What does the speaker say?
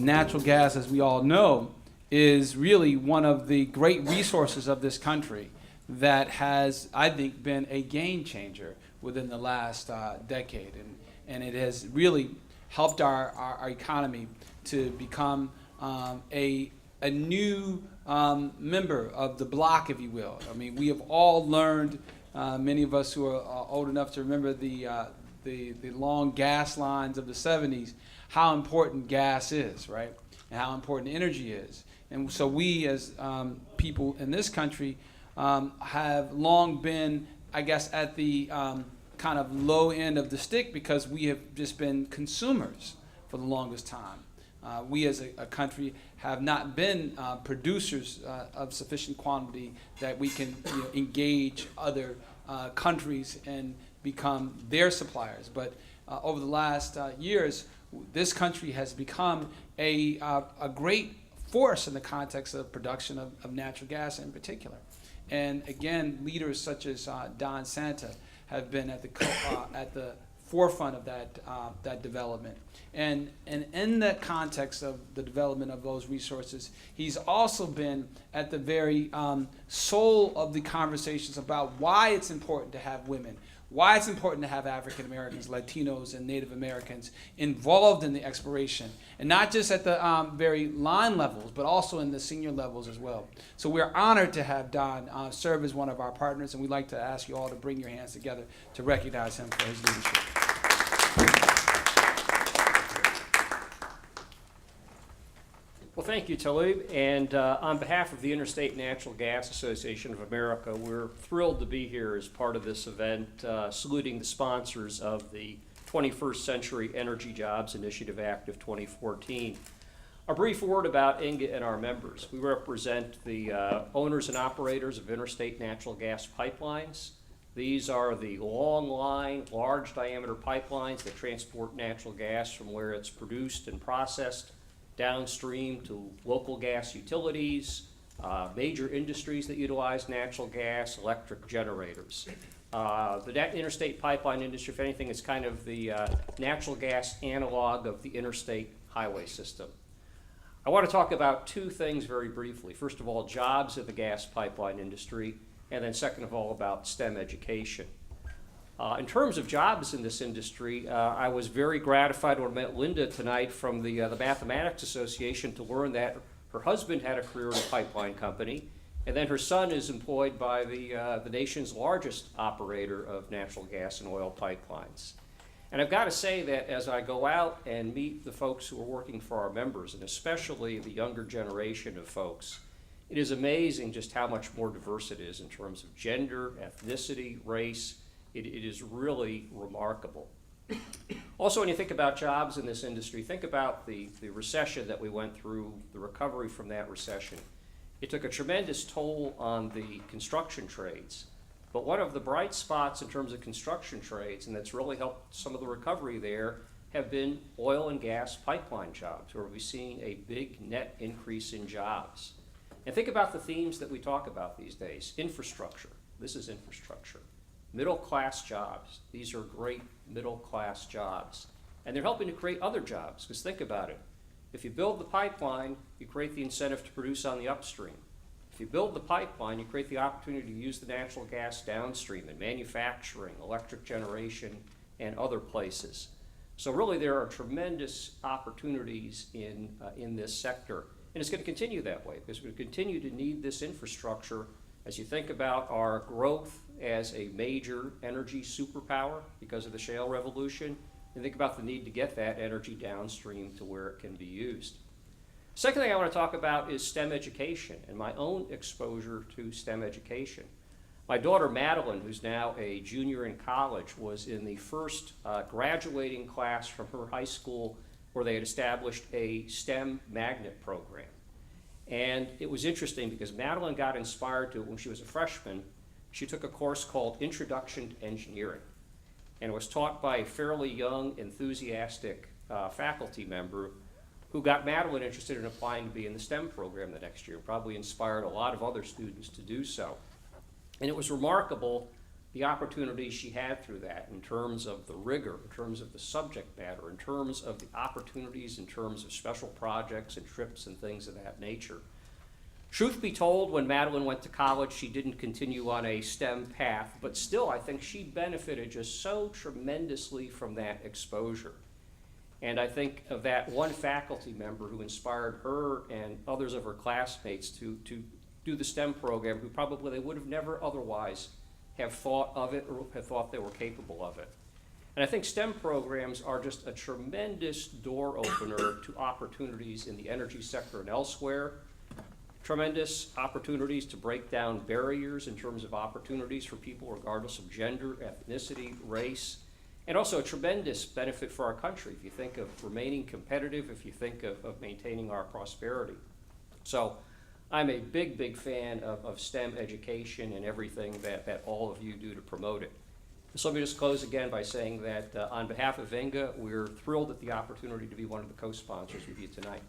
natural gas, as we all know, is really one of the great resources of this country that has, I think, been a game changer within the last decade. And it has really helped our economy to become a new member of the block, if you will. I mean, we have all learned, many of us who are old enough to remember the long gas lines of the 70s, how important gas is, right? And how important energy is. And so we as people in this country have long been, I guess, at the kind of low end of the stick because we have just been consumers for the longest time. We as a country have not been producers of sufficient quantity that we can engage other countries and become their suppliers. But over the last years, this country has become a great force in the context of production of natural gas in particular. And again, leaders such as Don Santa have been at the forefront of that development. And in that context of the development of those resources, he's also been at the very soul of the conversations about why it's important to have women, why it's important to have African Americans, Latinos, and Native Americans involved in the exploration, and not just at the very line levels, but also in the senior levels as well. So we're honored to have Don serve as one of our partners, and we'd like to ask you all to bring your hands together to recognize him for his leadership. Well, thank you, Talib. And on behalf of the Interstate Natural Gas Association of America, we're thrilled to be here as part of this event, saluting the sponsors of the 21st Century Energy Jobs Initiative Act of 2014. A brief word about INGAA and our members. We represent the owners and operators of interstate natural gas pipelines. These are the long line, large diameter pipelines that transport natural gas from where it's produced and processed downstream to local gas utilities, major industries that utilize natural gas, electric generators. The interstate pipeline industry, if anything, is kind of the natural gas analog of the interstate highway system. I want to talk about two things very briefly. First of all, jobs in the gas pipeline industry, and then second of all, about STEM education. In terms of jobs in this industry, I was very gratified when I met Linda tonight from the Mathematics Association to learn that her husband had a career in a pipeline company, and then her son is employed by the nation's largest operator of natural gas and oil pipelines. And I've got to say that as I go out and meet the folks who are working for our members, and especially the younger generation of folks, it is amazing just how much more diverse it is in terms of gender, ethnicity, race. It is really remarkable. Also, when you think about jobs in this industry, think about the recession that we went through, the recovery from that recession. It took a tremendous toll on the construction trades. But one of the bright spots in terms of construction trades, and that's really helped some of the recovery there, have been oil and gas pipeline jobs, where we've seen a big net increase in jobs. And think about the themes that we talk about these days. Infrastructure. This is infrastructure. Middle-class jobs. These are great middle-class jobs. And they're helping to create other jobs, because think about it. If you build the pipeline, you create the incentive to produce on the upstream. If you build the pipeline, you create the opportunity to use the natural gas downstream in manufacturing, electric generation, and other places. So really there are tremendous opportunities in this sector. And it's going to continue that way, because we're going to continue to need this infrastructure as you think about our growth as a major energy superpower because of the shale revolution, and think about the need to get that energy downstream to where it can be used. Second thing I want to talk about is STEM education and my own exposure to STEM education. My daughter Madeline, who's now a junior in college, was in the first graduating class from her high school where they had established a STEM magnet program. And it was interesting because Madeline got inspired to it when she was a freshman. She took a course called Introduction to Engineering, and it was taught by a fairly young, enthusiastic faculty member who got Madeline interested in applying to be in the STEM program the next year, probably inspired a lot of other students to do so. And it was remarkable the opportunities she had through that in terms of the rigor, in terms of the subject matter, in terms of the opportunities, in terms of special projects and trips and things of that nature. Truth be told, when Madeline went to college, she didn't continue on a STEM path, but still I think she benefited just so tremendously from that exposure. And I think of that one faculty member who inspired her and others of her classmates to do the STEM program, who probably they would have never otherwise have thought of it or have thought they were capable of it. And I think STEM programs are just a tremendous door opener to opportunities in the energy sector and elsewhere, tremendous opportunities to break down barriers in terms of opportunities for people regardless of gender, ethnicity, race, and also a tremendous benefit for our country if you think of remaining competitive, if you think of maintaining our prosperity. So I'm a big, big fan of STEM education and everything that all of you do to promote it. So let me just close again by saying that on behalf of INGAA, we're thrilled at the opportunity to be one of the co-sponsors with you tonight.